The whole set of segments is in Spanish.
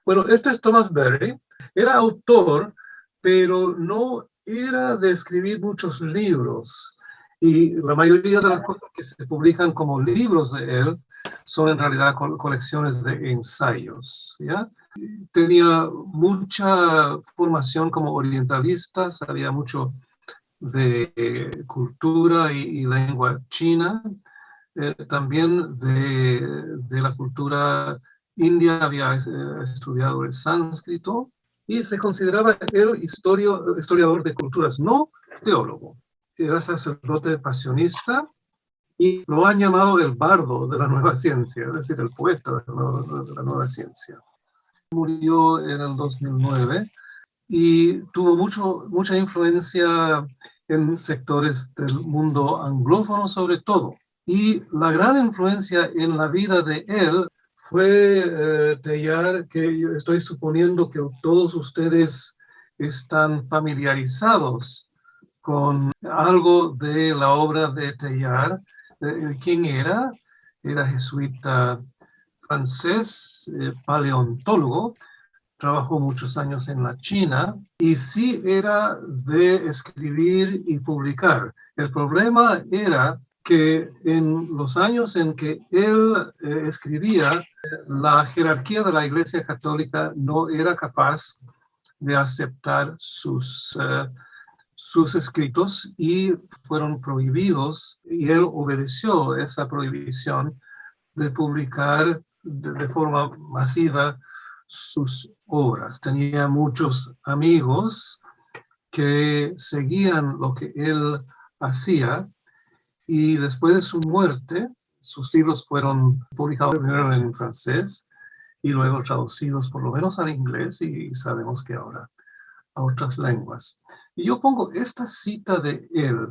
Bueno, este es Thomas Berry. Era autor, pero no era de escribir muchos libros. Y la mayoría de las cosas que se publican como libros de él son en realidad colecciones de ensayos, ¿ya? Tenía mucha formación como orientalista, sabía mucho de cultura y lengua china, también de la cultura india, había estudiado el sánscrito y se consideraba él historiador de culturas, no teólogo. Era sacerdote pasionista y lo han llamado el bardo de la nueva ciencia, es decir, el poeta de la nueva ciencia. Murió en el 2009 y tuvo mucha influencia en sectores del mundo anglófono sobre todo. Y la gran influencia en la vida de él fue Teilhard, que yo estoy suponiendo que todos ustedes están familiarizados con algo de la obra de Teilhard. ¿Quién era? Era jesuita francés, paleontólogo, trabajó muchos años en la China y sí era de escribir y publicar. El problema era que en los años en que él escribía, la jerarquía de la Iglesia Católica no era capaz de aceptar sus escritos y fueron prohibidos, y él obedeció esa prohibición de publicar de forma masiva sus obras. Tenía muchos amigos que seguían lo que él hacía y después de su muerte, sus libros fueron publicados primero en francés y luego traducidos por lo menos al inglés y sabemos que ahora a otras lenguas. Y yo pongo esta cita de él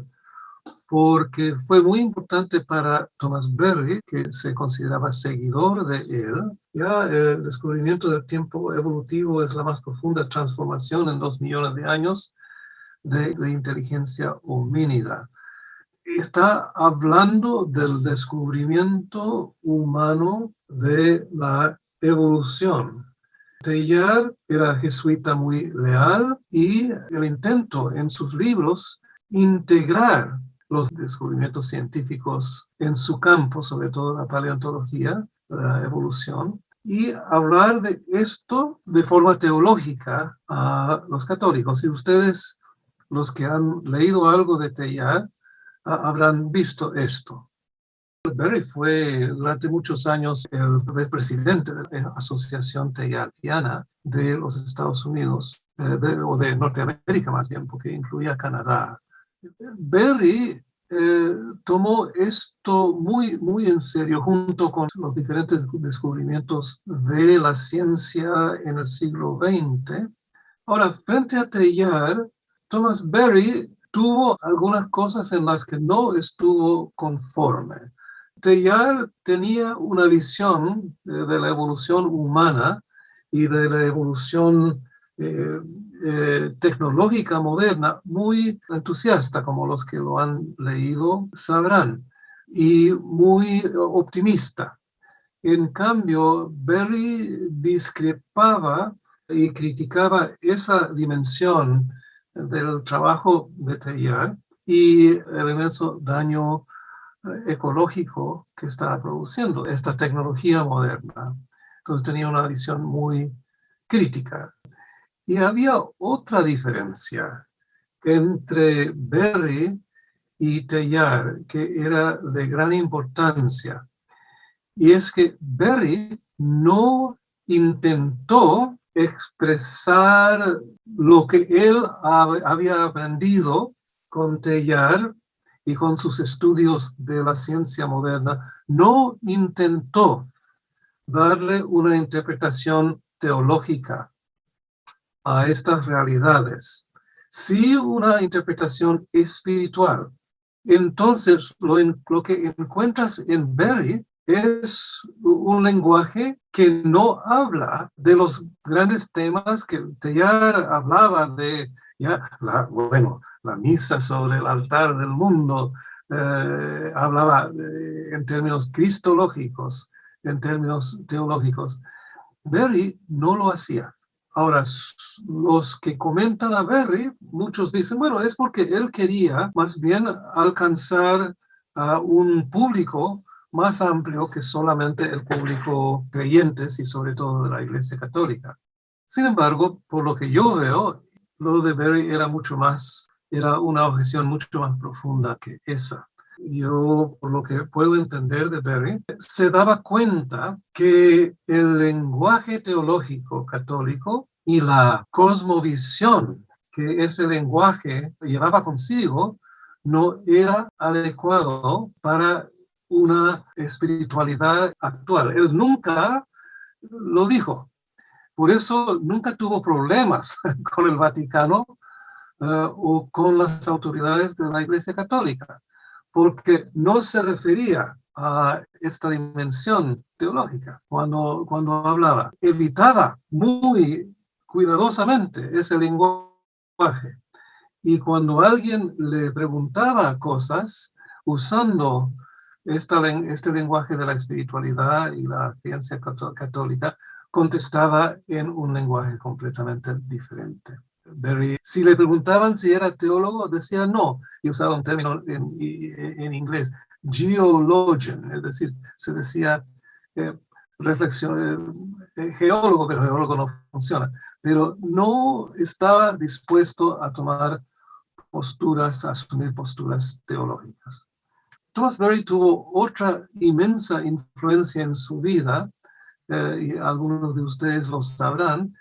porque fue muy importante para Thomas Berry, que se consideraba seguidor de él. Ya el descubrimiento del tiempo evolutivo es la más profunda transformación en 2 millones de años de inteligencia homínida. Está hablando del descubrimiento humano de la evolución. Teilhard era jesuita muy leal y el intento en sus libros integrar los descubrimientos científicos en su campo, sobre todo la paleontología, la evolución, y hablar de esto de forma teológica a los católicos. Y ustedes, los que han leído algo de Teilhard, habrán visto esto. Berry fue durante muchos años el presidente de la Asociación Teilhardiana de los Estados Unidos, o de Norteamérica más bien, porque incluía Canadá. Berry tomó esto muy en serio junto con los diferentes descubrimientos de la ciencia en el siglo XX. Ahora, frente a Teilhard, Thomas Berry tuvo algunas cosas en las que no estuvo conforme. Teilhard tenía una visión de la evolución humana y de la evolución tecnológica moderna muy entusiasta, como los que lo han leído sabrán, y muy optimista. En cambio, Berry discrepaba y criticaba esa dimensión del trabajo de Teilhard y el inmenso daño ecológico que estaba produciendo esta tecnología moderna. Entonces tenía una visión muy crítica. Y había otra diferencia entre Berry y Teilhard que era de gran importancia. Y es que Berry no intentó expresar lo que él había aprendido con Teilhard y con sus estudios de la ciencia moderna. No intentó darle una interpretación teológica a estas realidades, sí una interpretación espiritual. Entonces, lo que encuentras en Berry es un lenguaje que no habla de los grandes temas que Teilhard hablaba de, la misa sobre el altar del mundo, hablaba en términos cristológicos, en términos teológicos. Berry no lo hacía. Ahora, los que comentan a Berry, muchos dicen, bueno, es porque él quería más bien alcanzar a un público más amplio que solamente el público creyentes y sobre todo de la Iglesia Católica. Sin embargo, por lo que yo veo, lo de Berry era una objeción mucho más profunda que esa. Yo, por lo que puedo entender de Berry, se daba cuenta que el lenguaje teológico católico y la cosmovisión que ese lenguaje llevaba consigo no era adecuado para una espiritualidad actual. Él nunca lo dijo. Por eso nunca tuvo problemas con el Vaticano o con las autoridades de la Iglesia Católica, porque no se refería a esta dimensión teológica cuando hablaba. Evitaba muy cuidadosamente ese lenguaje. Y cuando alguien le preguntaba cosas usando este lenguaje de la espiritualidad y la creencia católica, contestaba en un lenguaje completamente diferente. Berry, si le preguntaban si era teólogo, decía no, y usaba un término en inglés, geologian, es decir, se decía geólogo, pero geólogo no funciona, pero no estaba dispuesto a tomar posturas, a asumir posturas teológicas. Thomas Berry tuvo otra inmensa influencia en su vida, y algunos de ustedes lo sabrán,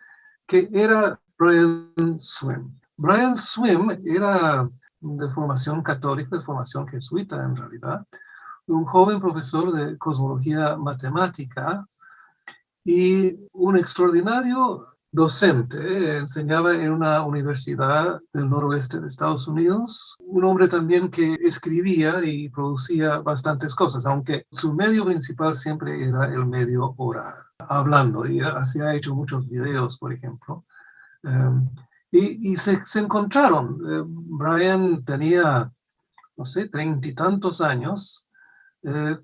que era Brian Swimme. Brian Swimme era de formación católica, de formación jesuita en realidad, un joven profesor de cosmología matemática y un extraordinario docente. Enseñaba en una universidad del noroeste de Estados Unidos, un hombre también que escribía y producía bastantes cosas, aunque su medio principal siempre era el medio oral, hablando, y así ha hecho muchos videos, por ejemplo. Y se encontraron. Brian tenía, no sé, 30 y tantos años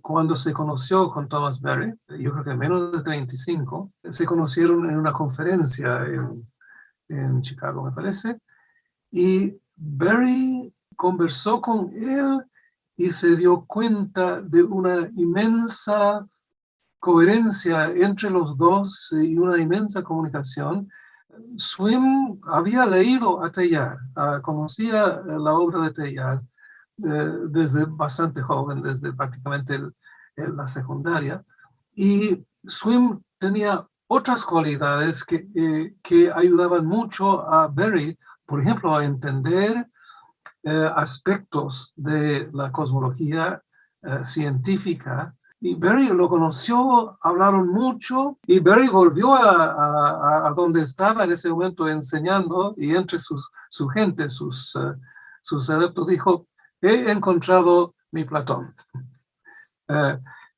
cuando se conoció con Thomas Berry. Yo creo que menos de 35. Se conocieron en una conferencia en Chicago, me parece, y Berry conversó con él y se dio cuenta de una inmensa coherencia entre los dos y una inmensa comunicación. Swimme había leído a Teilhard, conocía la obra de Teilhard desde bastante joven, desde prácticamente la secundaria, y Swimme tenía otras cualidades que ayudaban mucho a Berry, por ejemplo, a entender aspectos de la cosmología científica. Y Berry lo conoció, hablaron mucho, y Berry volvió a donde estaba en ese momento enseñando, y entre su gente, sus adeptos, dijo, he encontrado mi Platón.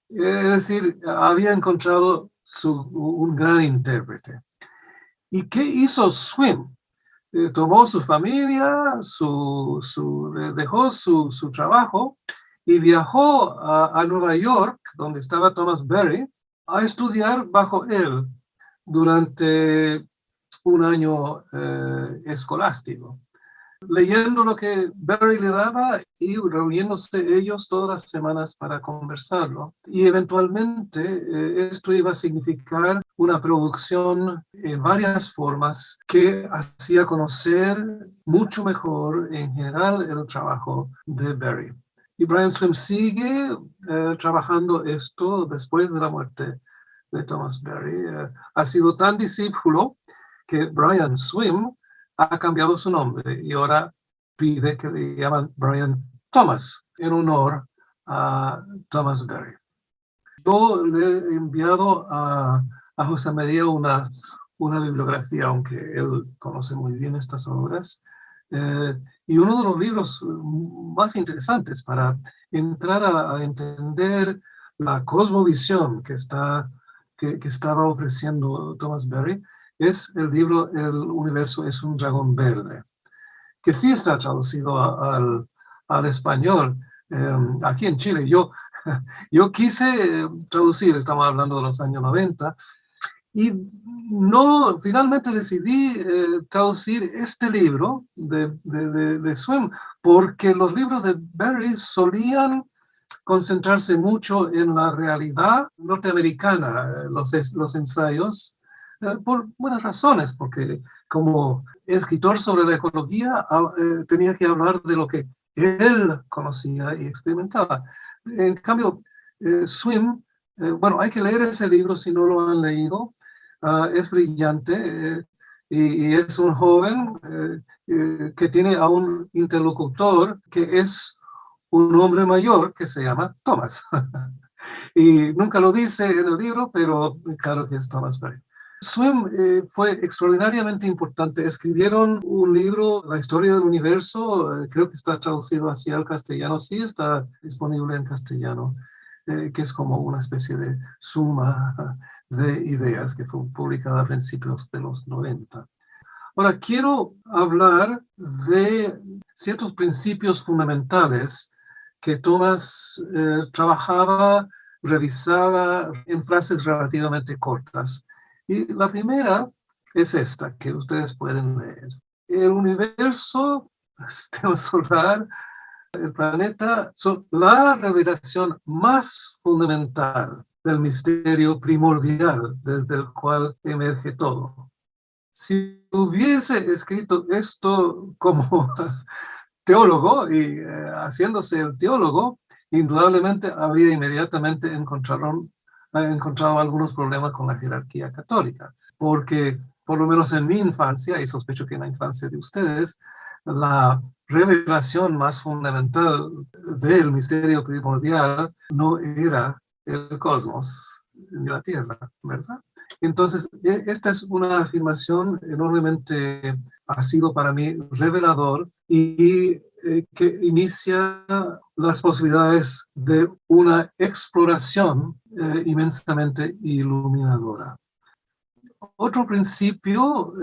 Es decir, había encontrado un gran intérprete. ¿Y qué hizo Swimme? Tomó su familia, dejó su trabajo y viajó a Nueva York, donde estaba Thomas Berry, a estudiar bajo él durante un año escolástico, leyendo lo que Berry le daba y reuniéndose ellos todas las semanas para conversarlo. Y eventualmente esto iba a significar una producción en varias formas que hacía conocer mucho mejor en general el trabajo de Berry. Y Brian Swimme sigue trabajando esto después de la muerte de Thomas Berry. Ha sido tan discípulo que Brian Swimme ha cambiado su nombre y ahora pide que le llaman Brian Thomas en honor a Thomas Berry. Yo le he enviado a José María una bibliografía, aunque él conoce muy bien estas obras, y uno de los libros más interesantes para entrar a entender la cosmovisión que estaba ofreciendo Thomas Berry es el libro El universo es un dragón verde, que sí está traducido al español. Aquí en Chile yo quise traducir, estamos hablando de los años 90, Y no, finalmente decidí traducir este libro de Swim, porque los libros de Berry solían concentrarse mucho en la realidad norteamericana, los ensayos, por buenas razones, porque como escritor sobre la ecología tenía que hablar de lo que él conocía y experimentaba. En cambio, Swim, bueno, hay que leer ese libro si no lo han leído. Es brillante y es un joven que tiene a un interlocutor que es un hombre mayor que se llama Thomas. Y nunca lo dice en el libro, pero claro que es Thomas Berry. Swim fue extraordinariamente importante. Escribieron un libro, La historia del universo, creo que está traducido hacia el castellano, sí está disponible en castellano, que es como una especie de suma de ideas que fue publicada a principios de los 90. Ahora, quiero hablar de ciertos principios fundamentales que Thomas trabajaba, revisaba en frases relativamente cortas. Y la primera es esta, que ustedes pueden leer. El universo, el sistema solar, el planeta, son la revelación más fundamental del misterio primordial desde el cual emerge todo. Si hubiese escrito esto como teólogo y haciéndose el teólogo, indudablemente habría inmediatamente encontrado algunos problemas con la jerarquía católica, porque por lo menos en mi infancia, y sospecho que en la infancia de ustedes, la revelación más fundamental del misterio primordial no era el cosmos ni la Tierra, ¿verdad? Entonces, esta es una afirmación enormemente, ha sido para mí revelador y que inicia las posibilidades de una exploración inmensamente iluminadora. Otro principio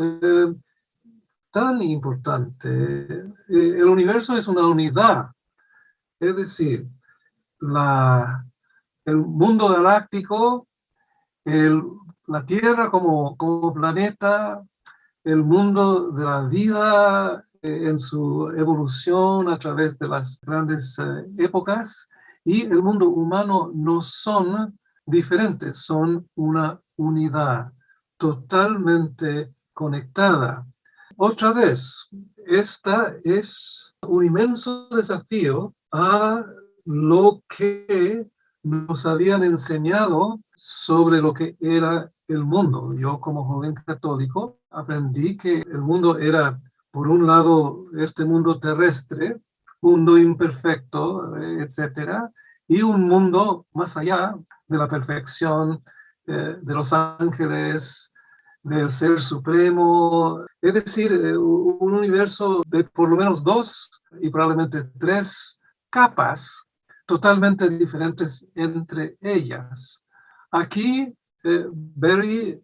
tan importante, el universo es una unidad, es decir, el mundo galáctico, la Tierra como planeta, el mundo de la vida en su evolución a través de las grandes épocas y el mundo humano no son diferentes, son una unidad totalmente conectada. Otra vez, esta es un inmenso desafío a lo que nos habían enseñado sobre lo que era el mundo. Yo como joven católico aprendí que el mundo era, por un lado, este mundo terrestre, mundo imperfecto, etcétera, y un mundo más allá de la perfección de los ángeles, del ser supremo, es decir, un universo de por lo menos dos y probablemente tres capas totalmente diferentes entre ellas. Aquí Berry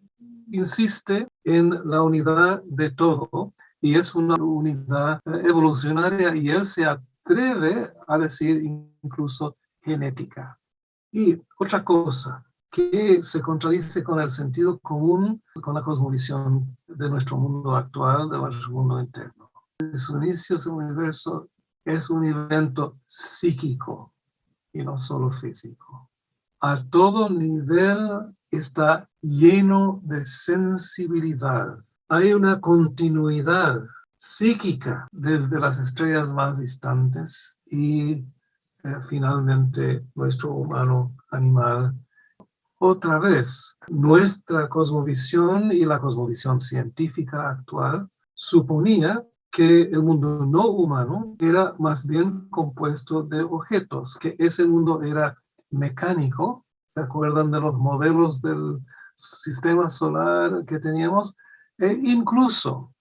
insiste en la unidad de todo y es una unidad evolucionaria y él se atreve a decir incluso genética. Y otra cosa que se contradice con el sentido común, con la cosmovisión de nuestro mundo actual, de nuestro mundo interno. Desde su inicio, el universo es un evento psíquico y no solo físico. A todo nivel está lleno de sensibilidad. Hay una continuidad psíquica desde las estrellas más distantes y finalmente nuestro humano animal. Otra vez, nuestra cosmovisión y la cosmovisión científica actual suponía que el mundo no humano era más bien compuesto de objetos, que ese mundo era mecánico. ¿Se acuerdan de los modelos del sistema solar que teníamos? E incluso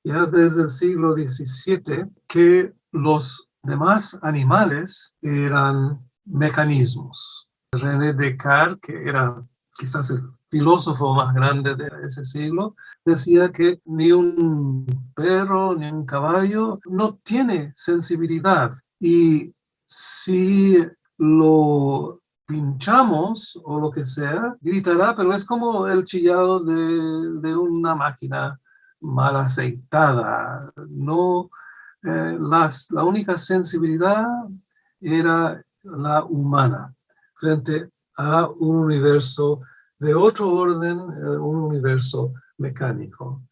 ya desde el siglo XVII que los demás animales eran mecanismos. René Descartes, que era quizás el filósofo más grande de ese siglo, decía que ni un perro ni un caballo no tiene sensibilidad y si lo pinchamos o lo que sea, gritará, pero es como el chillado de una máquina mal aceitada. No, la única sensibilidad era la humana frente a un universo de otro orden, un universo mecánico.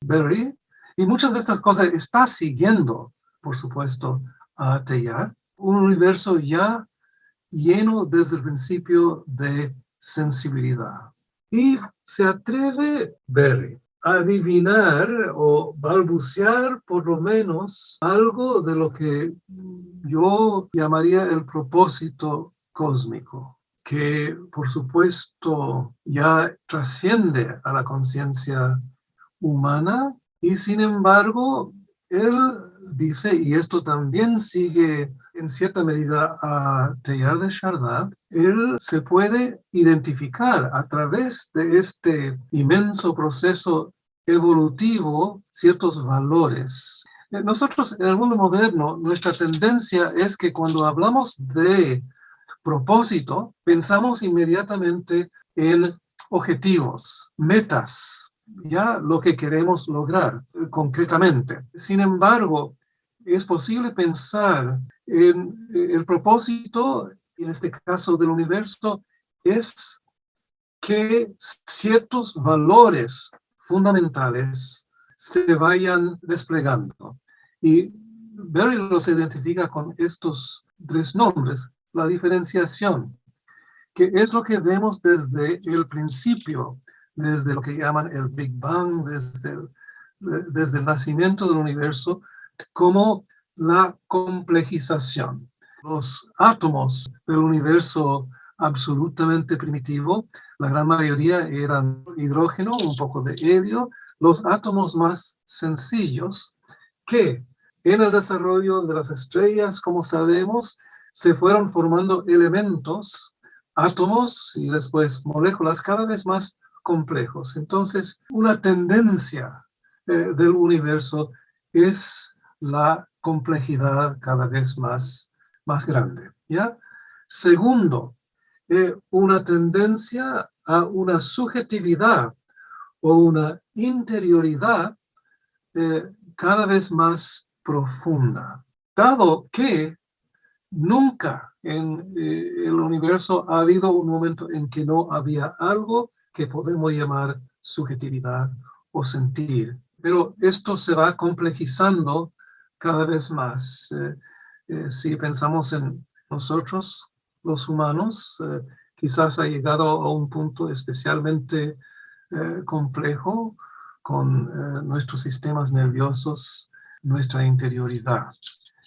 Berry, y muchas de estas cosas está siguiendo, por supuesto, a Teilhard, un universo ya lleno desde el principio de sensibilidad. Y se atreve Berry a adivinar o balbucear por lo menos algo de lo que yo llamaría el propósito cósmico, que por supuesto ya trasciende a la conciencia humana y sin embargo él dice, y esto también sigue en cierta medida a Teilhard de Chardin, él se puede identificar a través de este inmenso proceso evolutivo ciertos valores. Nosotros en el mundo moderno, nuestra tendencia es que cuando hablamos de propósito, pensamos inmediatamente en objetivos, metas, ya lo que queremos lograr concretamente. Sin embargo, es posible pensar en el propósito, en este caso del universo, es que ciertos valores fundamentales se vayan desplegando. Y Berry los identifica con estos tres nombres: la diferenciación, que es lo que vemos desde el principio, desde lo que llaman el Big Bang, desde el nacimiento del universo, como la complejización. Los átomos del universo absolutamente primitivo, la gran mayoría eran hidrógeno, un poco de helio, los átomos más sencillos que en el desarrollo de las estrellas, como sabemos, se fueron formando elementos, átomos y después moléculas cada vez más complejos. Entonces, una tendencia del universo es la complejidad cada vez más grande. ¿Ya? Segundo, una tendencia a una subjetividad o una interioridad cada vez más profunda, dado que nunca en el universo ha habido un momento en que no había algo que podemos llamar subjetividad o sentir. Pero esto se va complejizando cada vez más. Si pensamos en nosotros, los humanos, quizás ha llegado a un punto especialmente complejo con nuestros sistemas nerviosos, nuestra interioridad.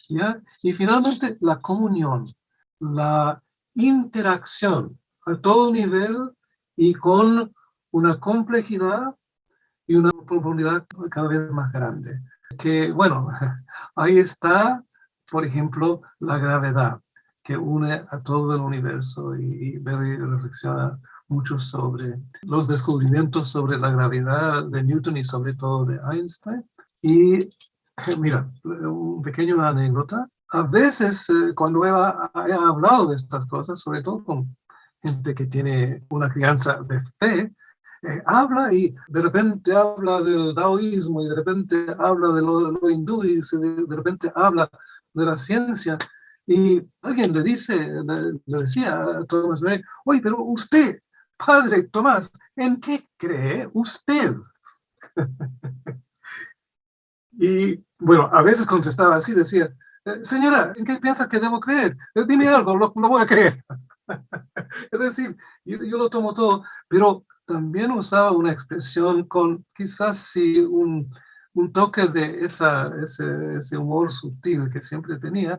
¿Ya? Y finalmente la comunión, la interacción a todo nivel y con una complejidad y una profundidad cada vez más grande. Que bueno, ahí está, por ejemplo, la gravedad que une a todo el universo y Berry reflexiona mucho sobre los descubrimientos sobre la gravedad de Newton y sobre todo de Einstein. Y mira, un pequeño anécdota. A veces cuando he hablado de estas cosas, sobre todo con gente que tiene una crianza de fe, habla y de repente habla del taoísmo y de repente habla de lo hindú y de repente habla de la ciencia. Y alguien le decía a Thomas Mary, oye, pero usted, padre Tomás, ¿en qué cree usted? Y bueno, a veces contestaba así, decía, señora, ¿en qué piensa que debo creer? Dime algo, lo voy a creer. Es decir, yo lo tomo todo, pero también usaba una expresión con quizás sí un toque de ese humor sutil que siempre tenía,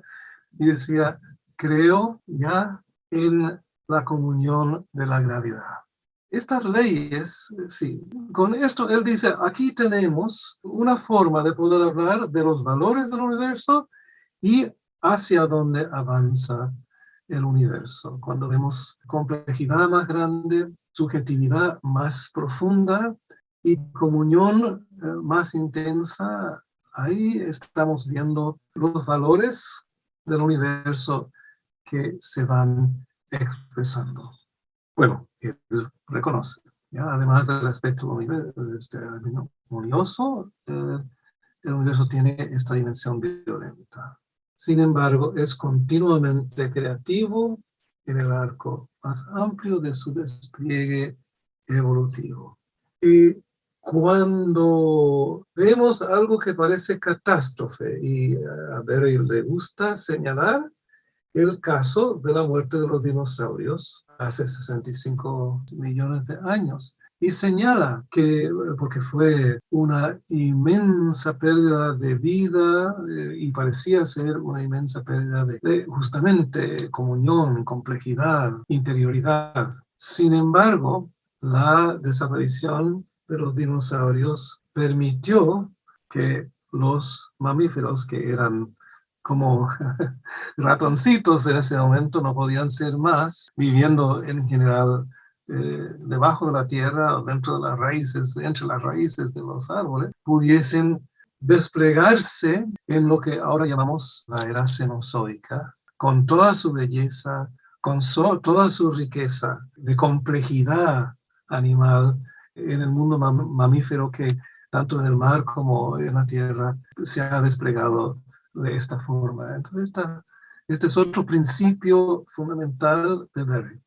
y decía, creo ya en la comunión de la gravedad. Estas leyes, sí, con esto él dice, aquí tenemos una forma de poder hablar de los valores del universo y hacia dónde avanza el universo. Cuando vemos complejidad más grande, subjetividad más profunda y comunión más intensa, ahí estamos viendo los valores del universo que se van expresando. Bueno, él reconoce, ¿ya? Además del aspecto armonioso, el universo tiene esta dimensión violenta. Sin embargo, es continuamente creativo en el arco más amplio de su despliegue evolutivo. Y cuando vemos algo que parece catástrofe, y a Berry le gusta señalar el caso de la muerte de los dinosaurios hace 65 millones de años. Y señala que, porque fue una inmensa pérdida de vida y parecía ser una inmensa pérdida de justamente comunión, complejidad, interioridad. Sin embargo, la desaparición de los dinosaurios permitió que los mamíferos, que eran como ratoncitos en ese momento, no podían ser más, viviendo en general debajo de la tierra o dentro de las raíces, entre las raíces de los árboles, pudiesen desplegarse en lo que ahora llamamos la era cenozoica, con toda su belleza, con toda su riqueza de complejidad animal en el mundo mamífero que tanto en el mar como en la tierra se ha desplegado de esta forma. Entonces, este es otro principio fundamental de Berry.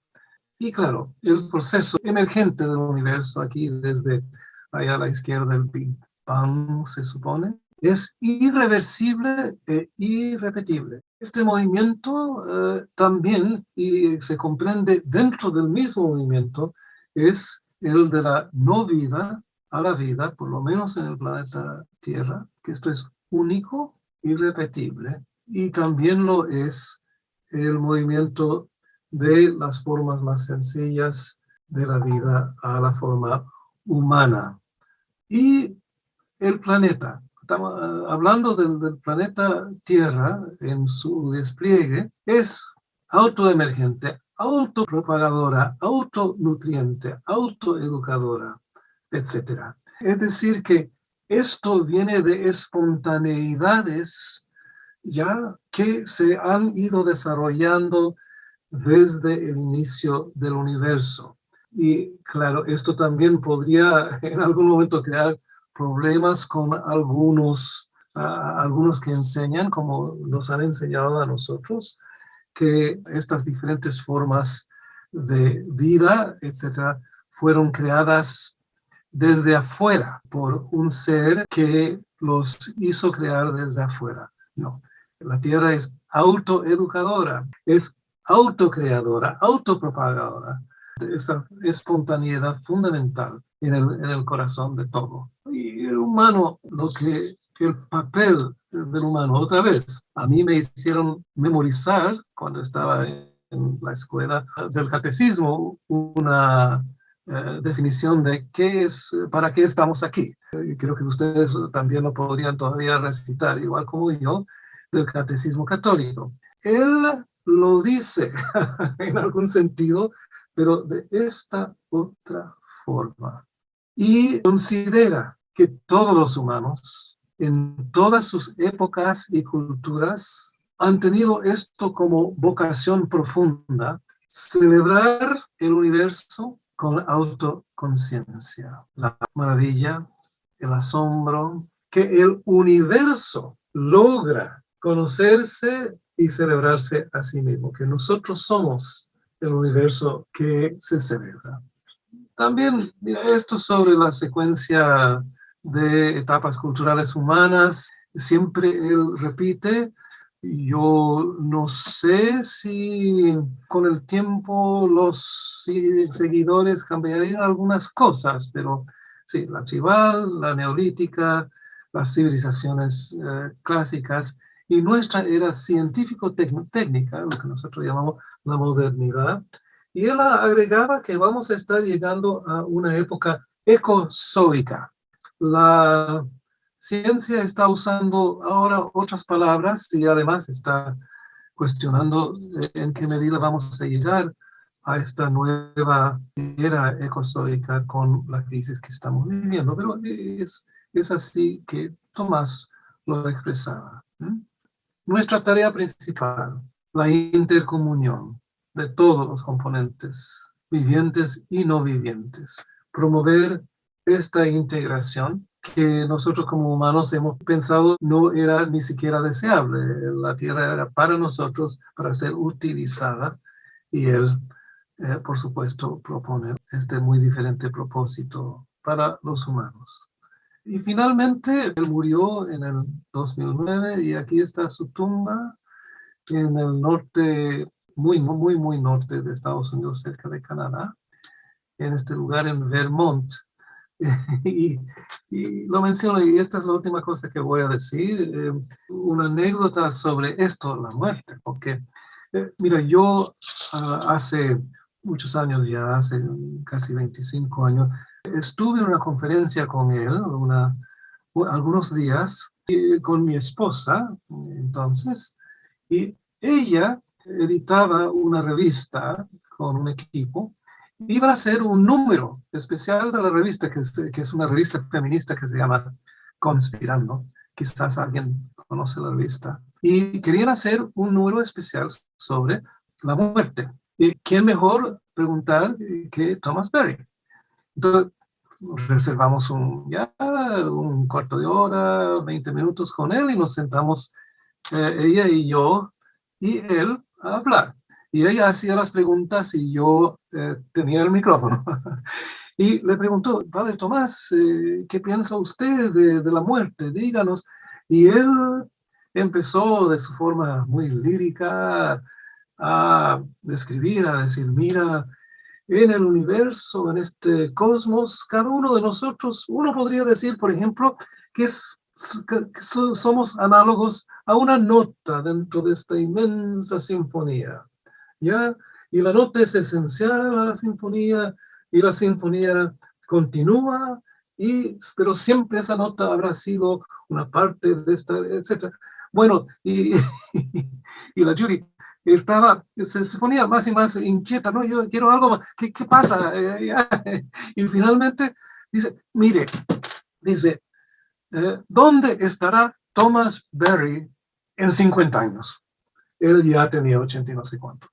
Y claro, el proceso emergente del universo aquí desde allá a la izquierda del Big Bang, se supone, es irreversible e irrepetible. Este movimiento también, y se comprende dentro del mismo movimiento, es el de la no vida a la vida, por lo menos en el planeta Tierra, que esto es único, irrepetible, y también lo es el movimiento de las formas más sencillas de la vida a la forma humana. Y el planeta, estamos hablando del planeta Tierra en su despliegue, es autoemergente, autopropagadora, autonutriente, autoeducadora, etc. Es decir, que esto viene de espontaneidades ya que se han ido desarrollando desde el inicio del universo. Y claro, esto también podría en algún momento crear problemas con algunos que enseñan, como nos han enseñado a nosotros, que estas diferentes formas de vida, etcétera, fueron creadas desde afuera por un ser que los hizo crear desde afuera. No, la Tierra es autoeducadora, es autocreadora, autopropagadora, esa espontaneidad fundamental en el corazón de todo. Y el humano, el papel del humano, otra vez, a mí me hicieron memorizar cuando estaba en la escuela del catecismo una definición de qué es, para qué estamos aquí. Creo que ustedes también lo podrían todavía recitar, igual como yo, del catecismo católico. Él lo dice en algún sentido, pero de esta otra forma. Y considera que todos los humanos, en todas sus épocas y culturas, han tenido esto como vocación profunda, celebrar el universo con autoconciencia. La maravilla, el asombro, que el universo logra conocerse y celebrarse a sí mismo, que nosotros somos el universo que se celebra. También, mira, esto sobre la secuencia de etapas culturales humanas, siempre él repite, yo no sé si con el tiempo los seguidores cambiarían algunas cosas, pero sí, la tribal, la neolítica, las civilizaciones clásicas y nuestra era científico-técnica, lo que nosotros llamamos la modernidad. Y él agregaba que vamos a estar llegando a una época ecozoica. La ciencia está usando ahora otras palabras y además está cuestionando en qué medida vamos a llegar a esta nueva era ecozoica con la crisis que estamos viviendo. Pero es así que Tomás lo expresaba. Nuestra tarea principal, la intercomunión, de todos los componentes, vivientes y no vivientes. Promover esta integración que nosotros como humanos hemos pensado no era ni siquiera deseable. La Tierra era para nosotros, para ser utilizada, y él, por supuesto, propone este muy diferente propósito para los humanos. Y finalmente, él murió en el 2009 y aquí está su tumba en el norte, muy norte de Estados Unidos, cerca de Canadá, en este lugar en Vermont. y, y lo menciono, y esta es la última cosa que voy a decir, una anécdota sobre esto, la muerte, porque, mira, yo hace muchos años ya, hace casi 25 años, estuve en una conferencia con él, algunos días, con mi esposa, entonces, y ella editaba una revista con un equipo. Iba a hacer un número especial de la revista, que es una revista feminista que se llama Conspirando. Quizás alguien conoce la revista. Y querían hacer un número especial sobre la muerte. ¿Y quién mejor preguntar que Thomas Berry? Entonces, reservamos un cuarto de hora, 20 minutos con él y nos sentamos, ella y yo y él, a hablar. Y ella hacía las preguntas y yo tenía el micrófono. Y le preguntó, Padre Tomás, ¿qué piensa usted de la muerte? Díganos. Y él empezó de su forma muy lírica a describir, a decir, mira, en el universo, en este cosmos, cada uno de nosotros, uno podría decir, por ejemplo, que somos análogos a una nota dentro de esta inmensa sinfonía, ¿ya? Y la nota es esencial a la sinfonía, y la sinfonía continúa, pero siempre esa nota habrá sido una parte de esta, etc. Bueno, y la Judy se ponía más y más inquieta, ¿no? Yo quiero algo más, ¿qué pasa? Y finalmente dice, mire, dice, ¿dónde estará Thomas Berry en 50 años? Él ya tenía 80 y no sé cuánto.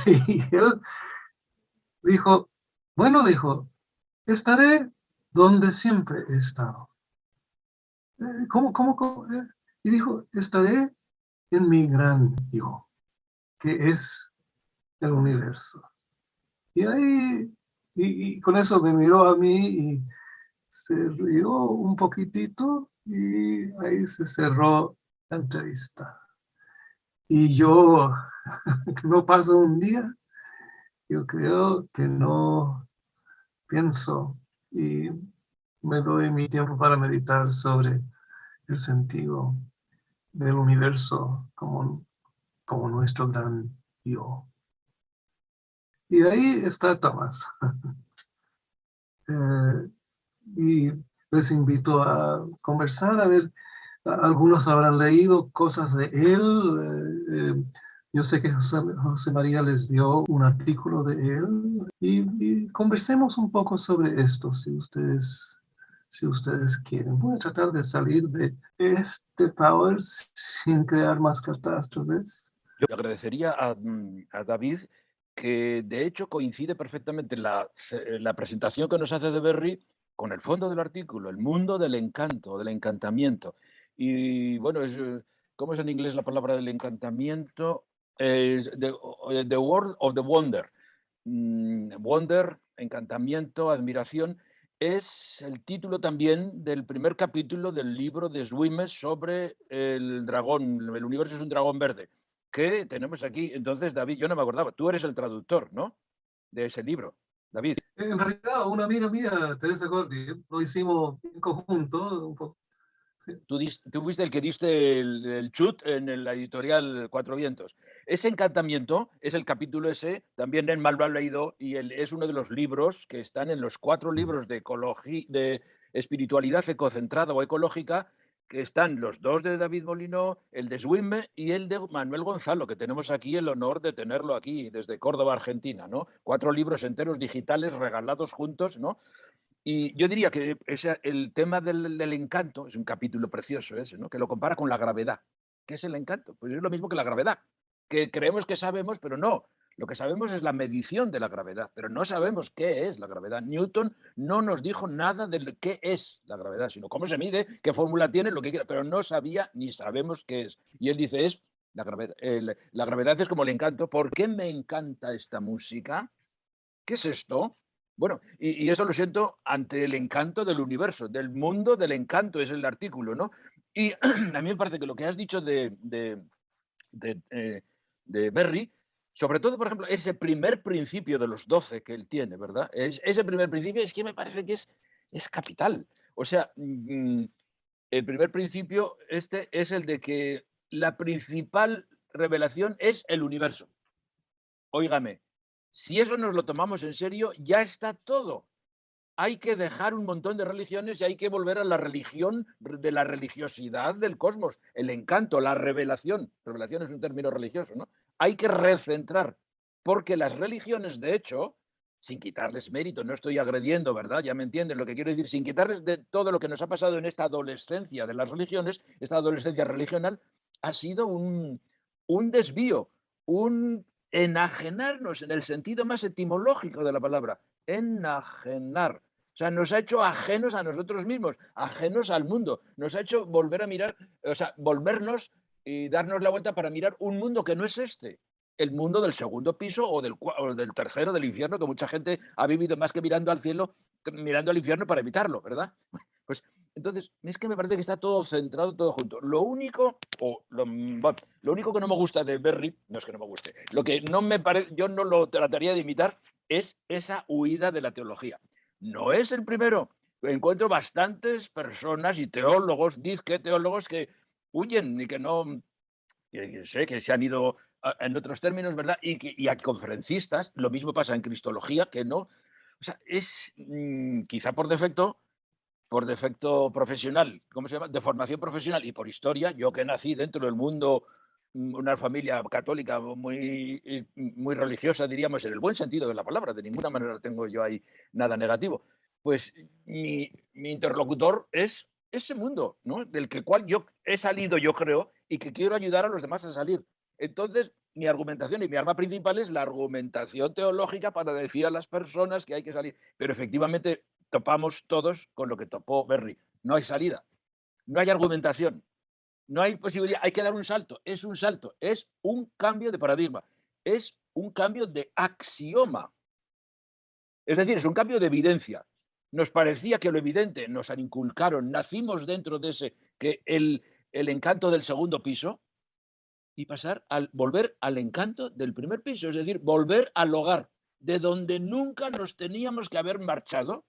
Y él dijo, bueno, dijo, estaré donde siempre he estado. ¿Cómo? Y dijo, estaré en mi gran yo, que es el universo. Y ahí, y con eso me miró a mí y se rió un poquitito y ahí se cerró la entrevista. Y yo, no pasó un día, yo creo que no pienso y me doy mi tiempo para meditar sobre el sentido del universo como nuestro gran yo. Y ahí está Tomás. Eh, y les invito a conversar, a ver, algunos habrán leído cosas de él. Yo sé que José María les dio un artículo de él y conversemos un poco sobre esto si ustedes quieren. Voy a tratar de salir de este power sin crear más catástrofes. Yo le agradecería a David que de hecho coincide perfectamente la presentación que nos hace de Berry con el fondo del artículo, el mundo del encanto, del encantamiento. Y bueno, ¿cómo es en inglés la palabra del encantamiento? The World of the Wonder. Wonder, encantamiento, admiración. Es el título también del primer capítulo del libro de Swimmer sobre el dragón. El universo es un dragón verde que tenemos aquí. Entonces, David, yo no me acordaba, tú eres el traductor, ¿no? De ese libro, David. En realidad, una amiga mía, Teresa Gordi, lo hicimos en conjunto. Un poco. Sí. Tú fuiste el que diste el chut en la editorial Cuatro Vientos. Ese encantamiento es el capítulo ese, también en mal lo ha leído, y es uno de los libros que están en los 4 libros de espiritualidad ecocentrada o ecológica, que están los 2 de David Molino, el de Swinme y el de Manuel Gonzalo, que tenemos aquí el honor de tenerlo aquí desde Córdoba, Argentina, ¿no? 4 libros enteros digitales regalados juntos, ¿no? Y yo diría que el tema del encanto es un capítulo precioso ese, ¿no? Que lo compara con la gravedad. ¿Qué es el encanto? Pues es lo mismo que la gravedad, que creemos que sabemos, pero no. Lo que sabemos es la medición de la gravedad, pero no sabemos qué es la gravedad. Newton no nos dijo nada de qué es la gravedad, sino cómo se mide, qué fórmula tiene, lo que quiera, pero no sabía ni sabemos qué es. Y él dice, es la gravedad. La gravedad es como el encanto. ¿Por qué me encanta esta música? ¿Qué es esto? Bueno, y eso lo siento ante el encanto del universo, del mundo del encanto, es el artículo, ¿no? Y a mí me parece que lo que has dicho de, eh, de Berry, sobre todo, por ejemplo, ese primer principio de los 12 que él tiene, ¿verdad? Ese primer principio es que me parece que es capital. O sea, el primer principio este es el de que la principal revelación es el universo. Óigame, si eso nos lo tomamos en serio, ya está todo. Hay que dejar un montón de religiones y hay que volver a la religión de la religiosidad del cosmos, el encanto, la revelación. Revelación es un término religioso, ¿no? Hay que recentrar, porque las religiones, de hecho, sin quitarles mérito, no estoy agrediendo, ¿verdad? Ya me entienden lo que quiero decir, sin quitarles de todo lo que nos ha pasado en esta adolescencia de las religiones, esta adolescencia religional, ha sido un desvío, un enajenarnos en el sentido más etimológico de la palabra, enajenar. O sea, nos ha hecho ajenos a nosotros mismos, ajenos al mundo. Nos ha hecho volver a mirar, o sea, volvernos y darnos la vuelta para mirar un mundo que no es este. El mundo del segundo piso o del tercero del infierno, que mucha gente ha vivido más que mirando al cielo, mirando al infierno para evitarlo, ¿verdad? Pues entonces, es que me parece que está todo centrado, todo junto. Lo único, bueno, lo único que no me gusta de Berry, no es que no me guste, lo que no me parece, yo no lo trataría de imitar, es esa huida de la teología. No es el primero. Encuentro bastantes personas y teólogos, disque teólogos, que huyen y que no, que sé que se han ido en otros términos, ¿verdad? Y a conferencistas, lo mismo pasa en cristología, que no. O sea, es quizá por defecto profesional, ¿cómo se llama? De formación profesional y por historia, yo que nací dentro del mundo, una familia católica muy religiosa, diríamos, en el buen sentido de la palabra, de ninguna manera tengo yo ahí nada negativo, pues mi interlocutor es ese mundo, ¿no? Del cual yo he salido, yo creo, y que quiero ayudar a los demás a salir. Entonces, mi argumentación y mi arma principal es la argumentación teológica para decir a las personas que hay que salir. Pero efectivamente topamos todos con lo que topó Berry. No hay salida, no hay argumentación, no hay posibilidad, hay que dar un salto. Es un salto, es un cambio de paradigma, es un cambio de axioma. Es decir, es un cambio de evidencia. Nos parecía que lo evidente nos inculcaron, nacimos dentro de ese, que el encanto del segundo piso, y pasar al volver al encanto del primer piso, es decir, volver al hogar, de donde nunca nos teníamos que haber marchado,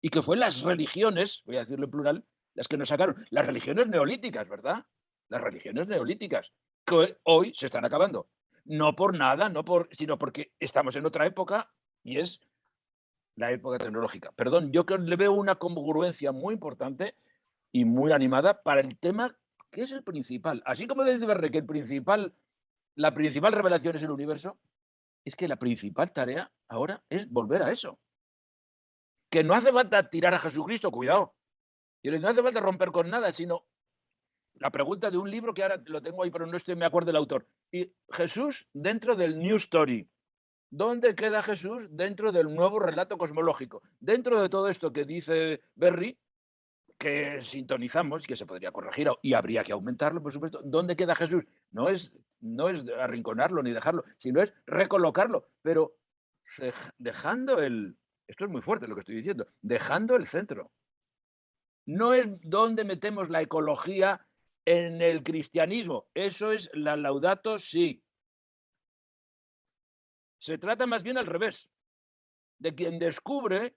y que fue las religiones, voy a decirlo en plural, las que nos sacaron, las religiones neolíticas, ¿verdad? Las religiones neolíticas, que hoy se están acabando. No por nada, sino porque estamos en otra época y es la época tecnológica. Perdón, yo que le veo una congruencia muy importante y muy animada para el tema que es el principal. Así como dice Berre que la principal revelación es el universo, es que la principal tarea ahora es volver a eso. Que no hace falta tirar a Jesucristo, cuidado. Y no hace falta romper con nada, sino la pregunta de un libro que ahora lo tengo ahí, pero no me acuerdo del autor. Y Jesús dentro del New Story. ¿Dónde queda Jesús dentro del nuevo relato cosmológico? Dentro de todo esto que dice Berry, que sintonizamos, que se podría corregir y habría que aumentarlo, por supuesto, ¿dónde queda Jesús? No es arrinconarlo ni dejarlo, sino es recolocarlo, pero dejando esto es muy fuerte lo que estoy diciendo, dejando el centro. No es dónde metemos la ecología en el cristianismo, eso es la Laudato Si. Se trata más bien al revés, de quien descubre,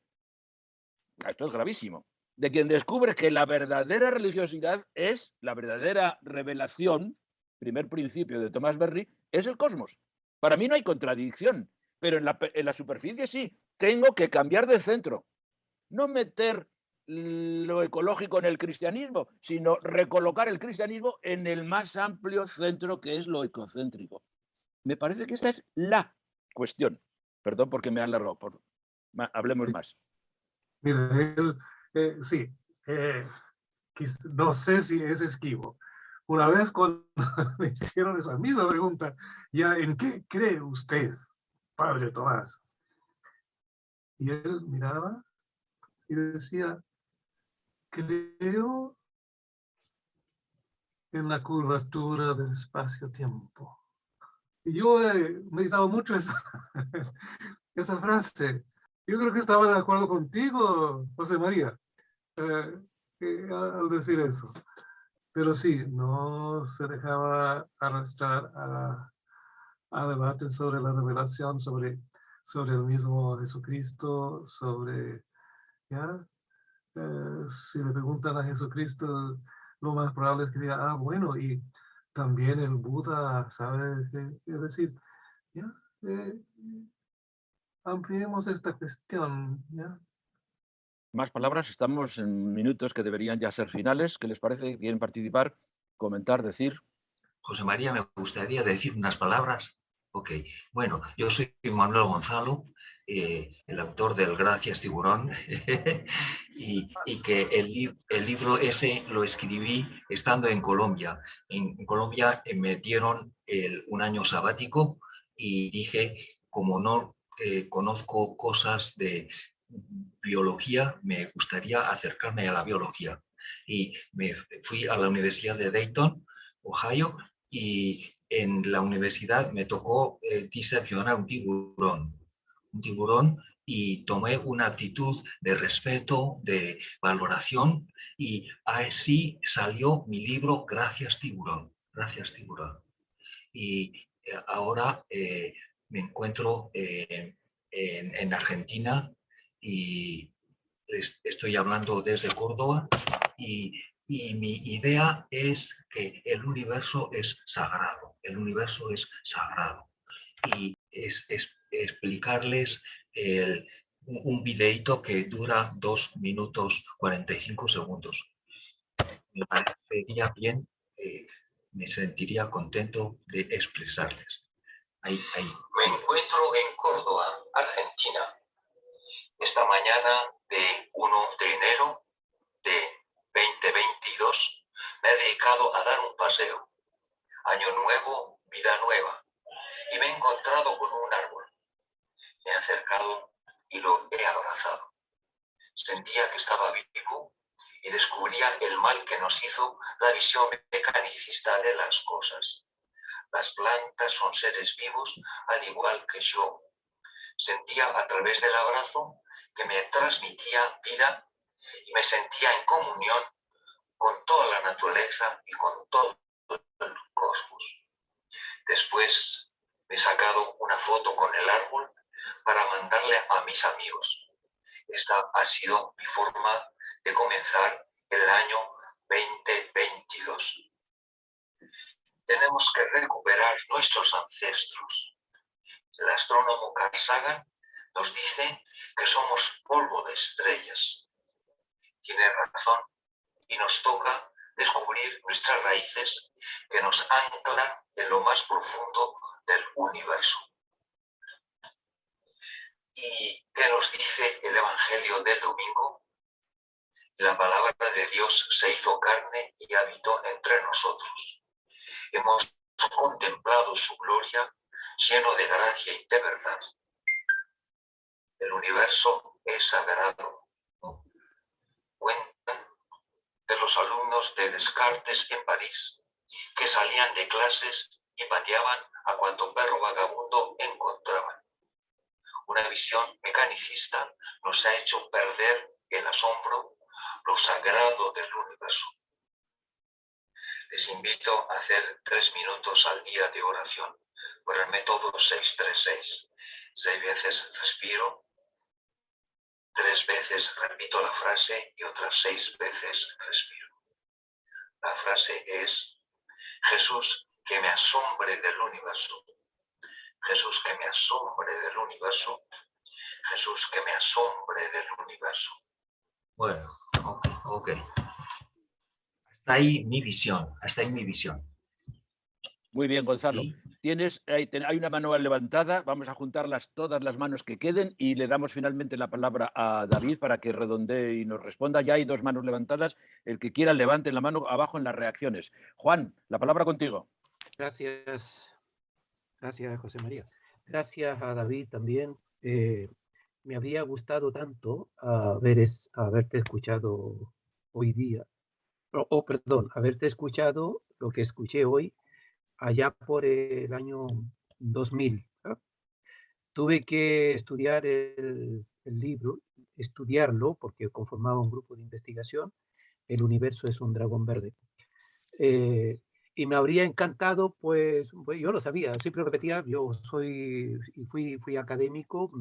esto es gravísimo, de quien descubre que la verdadera religiosidad es la verdadera revelación, primer principio de Thomas Berry, es el cosmos. Para mí no hay contradicción, pero en la superficie sí, tengo que cambiar de centro, no meter lo ecológico en el cristianismo, sino recolocar el cristianismo en el más amplio centro que es lo ecocéntrico. Me parece que esta es la cuestión. Perdón porque me he alargado, hablemos Sí. más. Mira, sí, no sé si es esquivo, una vez cuando me hicieron esa misma pregunta, ya, ¿en qué cree usted, Padre Tomás? Y él miraba y decía, creo en la curvatura del espacio-tiempo. Y yo he meditado mucho esa frase. Yo creo que estaba de acuerdo contigo, José María, al decir eso. Pero sí, no se dejaba arrastrar a debates sobre la revelación, sobre el mismo Jesucristo, sobre, ¿ya? Si le preguntan a Jesucristo, lo más probable es que diga, ah, bueno, y también el Buda sabe qué decir. ¿Ya? Eh, ampliemos esta cuestión, ¿ya? Más palabras, estamos en minutos que deberían ya ser finales. ¿Qué les parece? ¿Quieren participar, comentar, decir? José María, me gustaría decir unas palabras. Ok, bueno, yo soy Manuel Gonzalo, el autor del Gracias Tiburón, y que el libro ese lo escribí estando en Colombia. En Colombia me dieron un año sabático y dije, como no conozco cosas de biología, me gustaría acercarme a la biología. Y me fui a la Universidad de Dayton, Ohio, y en la universidad me tocó diseccionar un tiburón, y tomé una actitud de respeto, de valoración, y así salió mi libro Gracias Tiburón, Gracias Tiburón. Y ahora me encuentro en Argentina y estoy hablando desde Córdoba, y mi idea es que el universo es sagrado, el universo es sagrado. Y es explicarles un videíto que dura 2 minutos 45 segundos. Me parecería bien, me sentiría contento de expresarles. Ahí. Me encuentro en Córdoba, Argentina. Esta mañana de 1 de enero de 2022 me he dedicado a dar un paseo. Año nuevo, vida nueva. Y me he encontrado con un árbol. Me he acercado y lo he abrazado. Sentía que estaba vivo y descubría el mal que nos hizo la visión mecanicista de las cosas. Las plantas son seres vivos al igual que yo. Sentía a través del abrazo que me transmitía vida y me sentía en comunión con toda la naturaleza y con todo el cosmos. Después me he sacado una foto con el árbol para mandarle a mis amigos. Esta ha sido mi forma de comenzar el año 2022. Tenemos que recuperar nuestros ancestros. El astrónomo Carl Sagan nos dice que somos polvo de estrellas. Tiene razón y nos toca descubrir nuestras raíces que nos anclan en lo más profundo del universo. ¿Y qué nos dice el Evangelio del domingo? La palabra de Dios se hizo carne y habitó entre nosotros. Hemos contemplado su gloria, lleno de gracia y de verdad. El universo es sagrado. Cuentan de los alumnos de Descartes en París, que salían de clases y pateaban a cuanto perro vagabundo encontraban. Una visión mecanicista nos ha hecho perder el asombro, lo sagrado del universo. Les invito a hacer 3 minutos al día de oración por el método 636. 6 veces respiro, 3 veces repito la frase y otras 6 veces respiro. La frase es: Jesús, que me asombre del universo. Jesús, que me asombre del universo. Jesús, que me asombre del universo. Bueno, ok. Hasta ahí mi visión, Muy bien, Gonzalo. ¿Sí? Hay una mano levantada, vamos a juntarlas todas las manos que queden y le damos finalmente la palabra a David para que redondee y nos responda. Ya hay 2 manos levantadas, el que quiera levante la mano abajo en las reacciones. Juan, la palabra contigo. Gracias, gracias José María. Gracias a David también. Me habría gustado tanto haberte escuchado hoy día, perdón, haberte escuchado lo que escuché hoy allá por el año 2000. ¿No? Tuve que estudiar el libro, estudiarlo, porque conformaba un grupo de investigación. El universo es un dragón verde. Y me habría encantado, pues yo lo sabía, siempre repetía, yo fui académico,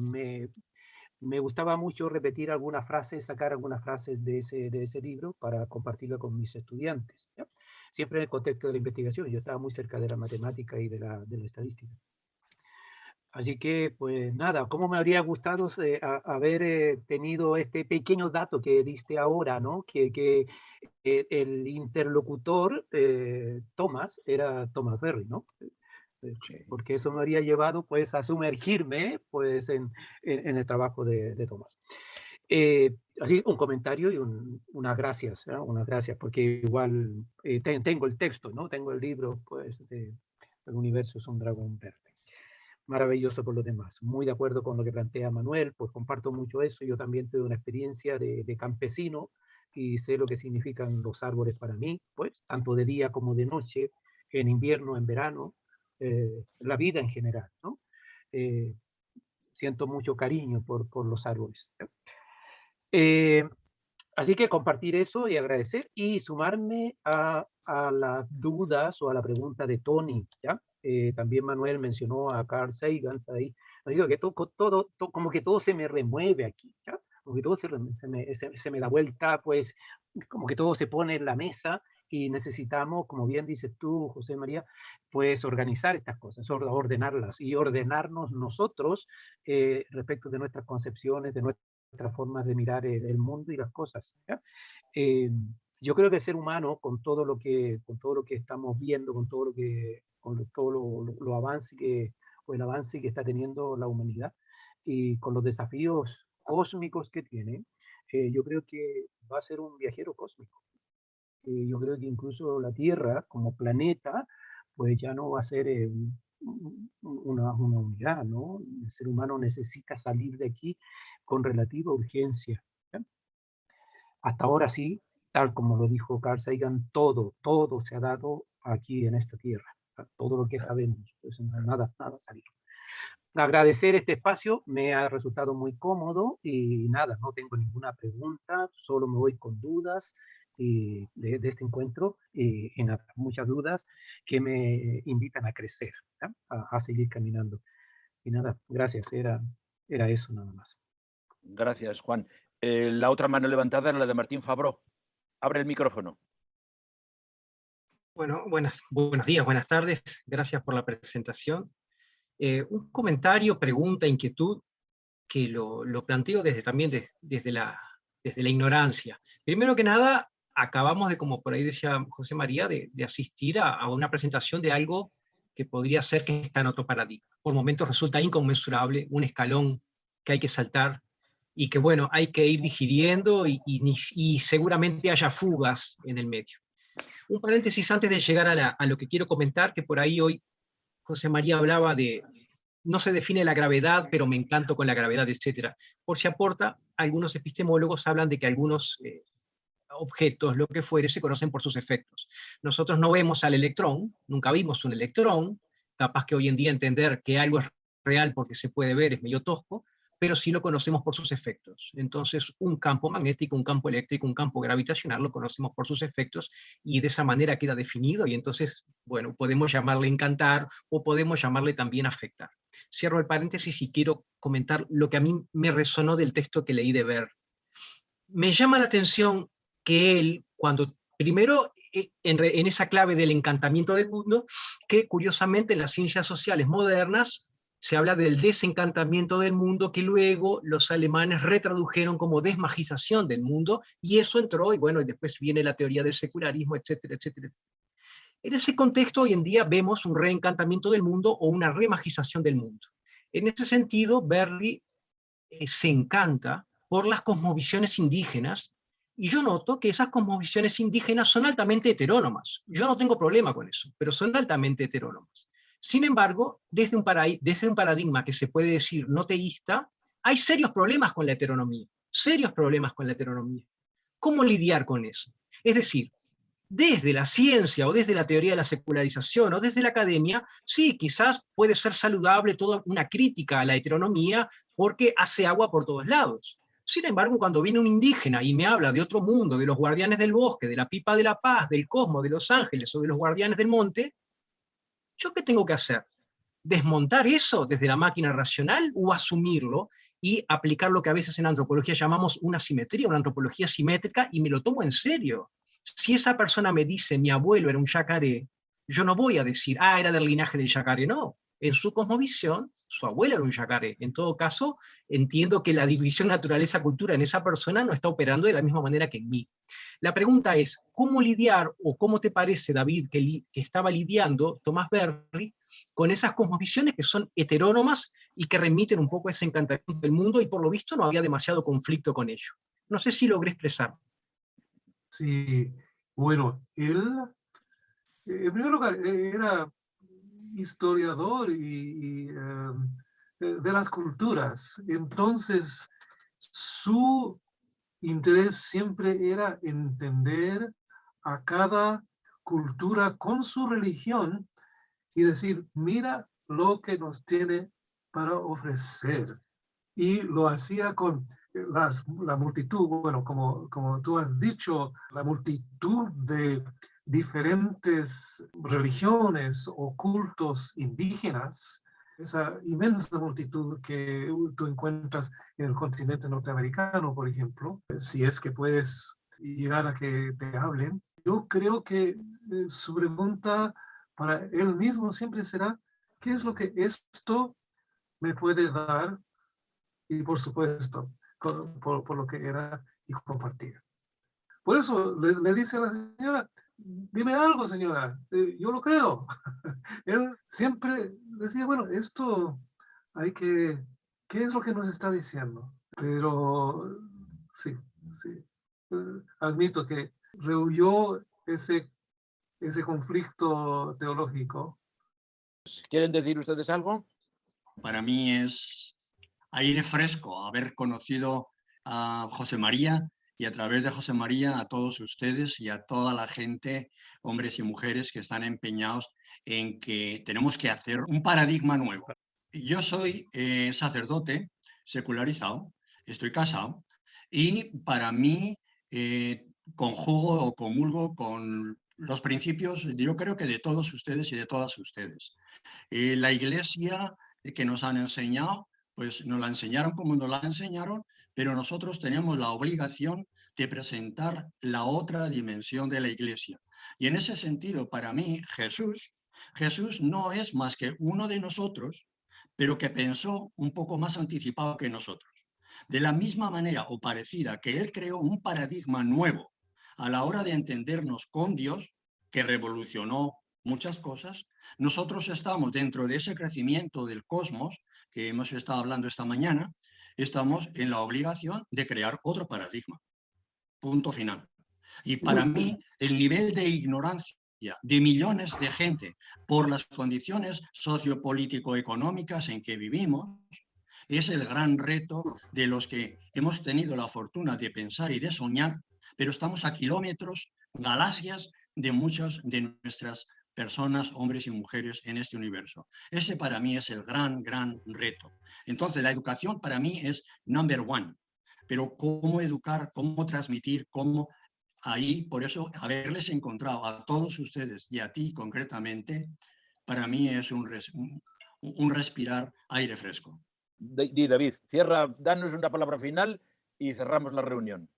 me gustaba mucho repetir algunas frases, sacar algunas frases de ese libro para compartirlo con mis estudiantes, ¿ya? Siempre en el contexto de la investigación. Yo estaba muy cerca de la matemática y de la estadística. Así que, pues nada, ¿cómo me habría gustado haber tenido este pequeño dato que diste ahora, ¿no? Que el interlocutor, Thomas, era Thomas Berry, ¿no? Porque eso me habría llevado, pues, a sumergirme, pues, en el trabajo de Thomas. Así, un comentario y unas gracias, ¿no? Unas gracias, porque igual tengo el texto, ¿no? Tengo el libro, pues, El universo es un dragón verde. Maravilloso por lo demás. Muy de acuerdo con lo que plantea Manuel, pues comparto mucho eso. Yo también tuve una experiencia de campesino y sé lo que significan los árboles para mí, pues, tanto de día como de noche, en invierno, en verano, la vida en general, ¿no? Siento mucho cariño por los árboles. Así que compartir eso y agradecer y sumarme a las dudas o a la pregunta de Tony, ¿ya? También Manuel mencionó a Carl Sagan, ahí. Digo que como que todo se me remueve aquí, ¿ya? Como que todo se me da vuelta, pues como que todo se pone en la mesa y necesitamos, como bien dices tú, José María, pues organizar estas cosas, ordenarlas y ordenarnos nosotros respecto de nuestras concepciones, de nuestras formas de mirar el mundo y las cosas, ¿ya? Yo creo que el ser humano, con todo lo que estamos viendo, con todo lo avance o el avance que está teniendo la humanidad y con los desafíos cósmicos que tiene, yo creo que va a ser un viajero cósmico. Yo creo que incluso la Tierra como planeta, pues ya no va a ser una unidad, ¿no? El ser humano necesita salir de aquí con relativa urgencia, ¿ya? Hasta ahora sí, tal como lo dijo Carl Sagan, todo se ha dado aquí en esta Tierra, todo lo que sabemos, pues nada salió. Agradecer este espacio, me ha resultado muy cómodo y nada, no tengo ninguna pregunta, solo me voy con dudas de este encuentro y nada, muchas dudas que me invitan a crecer, ¿ya? A seguir caminando. Y nada, gracias, era eso nada más. Gracias, Juan. La otra mano levantada era la de Martín Fabró. Abre el micrófono. Bueno, buenos días, buenas tardes. Gracias por la presentación. Un comentario, pregunta, inquietud, que lo planteo desde la ignorancia. Primero que nada, acabamos de, como por ahí decía José María, de asistir a una presentación de algo que podría ser que está en otro paradigma. Por momentos resulta inconmensurable, un escalón que hay que saltar y que, bueno, hay que ir digiriendo y seguramente haya fugas en el medio. Un paréntesis antes de llegar a lo que quiero comentar, que por ahí hoy José María hablaba de, no se define la gravedad, pero me encanto con la gravedad, etc. Por si aporta, algunos epistemólogos hablan de que algunos objetos, lo que fuere, se conocen por sus efectos. Nosotros no vemos al electrón, nunca vimos un electrón, capaz que hoy en día entender que algo es real porque se puede ver es medio tosco, pero sí lo conocemos por sus efectos. Entonces, un campo magnético, un campo eléctrico, un campo gravitacional, lo conocemos por sus efectos, y de esa manera queda definido, y entonces, bueno, podemos llamarle encantar, o podemos llamarle también afectar. Cierro el paréntesis y quiero comentar lo que a mí me resonó del texto que leí de Ver. Me llama la atención que él, cuando primero en esa clave del encantamiento del mundo, que curiosamente en las ciencias sociales modernas se habla del desencantamiento del mundo, que luego los alemanes retradujeron como desmagización del mundo, y eso entró, y bueno, y después viene la teoría del secularismo, etcétera, etcétera. En ese contexto, hoy en día vemos un reencantamiento del mundo o una remagización del mundo. En ese sentido, Berry se encanta por las cosmovisiones indígenas, y yo noto que esas cosmovisiones indígenas son altamente heterónomas. Yo no tengo problema con eso, pero son altamente heterónomas. Sin embargo, desde un paradigma que se puede decir no teísta, hay serios problemas con la heteronomía, serios problemas con la heteronomía. ¿Cómo lidiar con eso? Es decir, desde la ciencia o desde la teoría de la secularización o desde la academia, sí, quizás puede ser saludable toda una crítica a la heteronomía porque hace agua por todos lados. Sin embargo, cuando viene un indígena y me habla de otro mundo, de los guardianes del bosque, de la pipa de la paz, del cosmos, de los ángeles o de los guardianes del monte, ¿yo qué tengo que hacer? ¿Desmontar eso desde la máquina racional o asumirlo y aplicar lo que a veces en antropología llamamos una simetría, una antropología simétrica, y me lo tomo en serio? Si esa persona me dice mi abuelo era un yacaré, yo no voy a decir, era del linaje del yacaré, no. En su cosmovisión, su abuelo era un yacaré. En todo caso, entiendo que la división naturaleza-cultura en esa persona no está operando de la misma manera que en mí. La pregunta es, ¿cómo lidiar, o cómo te parece, David, que estaba lidiando Tomás Berry con esas cosmovisiones que son heterónomas y que remiten un poco a ese encantamiento del mundo, y por lo visto no había demasiado conflicto con ello? No sé si logré expresar. Sí, bueno, él, en primer lugar, era historiador de las culturas. Entonces, su interés siempre era entender a cada cultura con su religión y decir, mira lo que nos tiene para ofrecer. Y lo hacía con la multitud, bueno, como tú has dicho, la multitud de diferentes religiones o cultos indígenas, esa inmensa multitud que tú encuentras en el continente norteamericano, por ejemplo, si es que puedes llegar a que te hablen. Yo creo que su pregunta para él mismo siempre será, ¿qué es lo que esto me puede dar? Y por supuesto, por lo que era y compartía. Por eso le dice a la señora, dime algo, señora, yo lo creo. Él siempre decía, bueno, esto hay que, ¿qué es lo que nos está diciendo? Pero sí, sí. Admito que rehuyó ese conflicto teológico. ¿Quieren decir ustedes algo? Para mí es aire fresco haber conocido a José María, y a través de José María a todos ustedes y a toda la gente, hombres y mujeres que están empeñados en que tenemos que hacer un paradigma nuevo. Yo soy sacerdote secularizado, estoy casado, y para mí conjugo o comulgo con los principios, yo creo que de todos ustedes y de todas ustedes. La Iglesia que nos han enseñado, pues nos la enseñaron como nos la enseñaron, pero nosotros tenemos la obligación de presentar la otra dimensión de la Iglesia. Y en ese sentido, para mí, Jesús no es más que uno de nosotros, pero que pensó un poco más anticipado que nosotros. De la misma manera o parecida que él creó un paradigma nuevo a la hora de entendernos con Dios, que revolucionó muchas cosas, nosotros estamos dentro de ese crecimiento del cosmos que hemos estado hablando esta mañana, estamos en la obligación de crear otro paradigma. Punto final. Y para mí, el nivel de ignorancia de millones de gente por las condiciones sociopolítico-económicas en que vivimos es el gran reto de los que hemos tenido la fortuna de pensar y de soñar, pero estamos a kilómetros, galaxias de muchas de nuestras personas, hombres y mujeres en este universo. Ese para mí es el gran, gran reto. Entonces, la educación para mí es number one. Pero cómo educar, cómo transmitir, cómo ahí, por eso, haberles encontrado a todos ustedes y a ti concretamente, para mí es un respirar aire fresco. David, danos una palabra final y cerramos la reunión.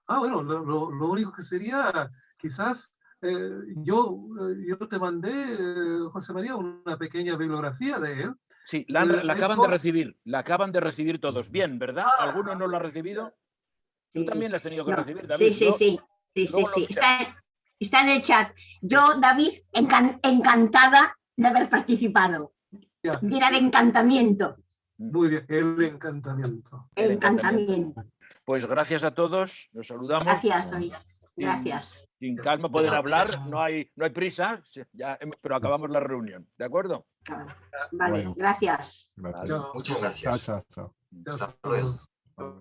Bueno, lo único que sería, quizás, yo te mandé, José María, una pequeña bibliografía de él. Sí, la acaban de recibir todos. Bien, ¿verdad? ¿Alguno no lo ha recibido? Tú también la has tenido que recibir, David. Sí. Está Está en el chat. Yo, David, encantada de haber participado. Ya. Llena de encantamiento. Muy bien, el encantamiento. El Encantamiento. Pues gracias a todos, nos saludamos. Gracias, David. Gracias. Sin calma pueden Ya. hablar, no hay prisa, ya, pero acabamos la reunión, ¿de acuerdo? Vale, Bueno. gracias. Gracias. Chao. Muchas Chao, gracias. chao, chao. Chao. Hasta luego. Hasta luego.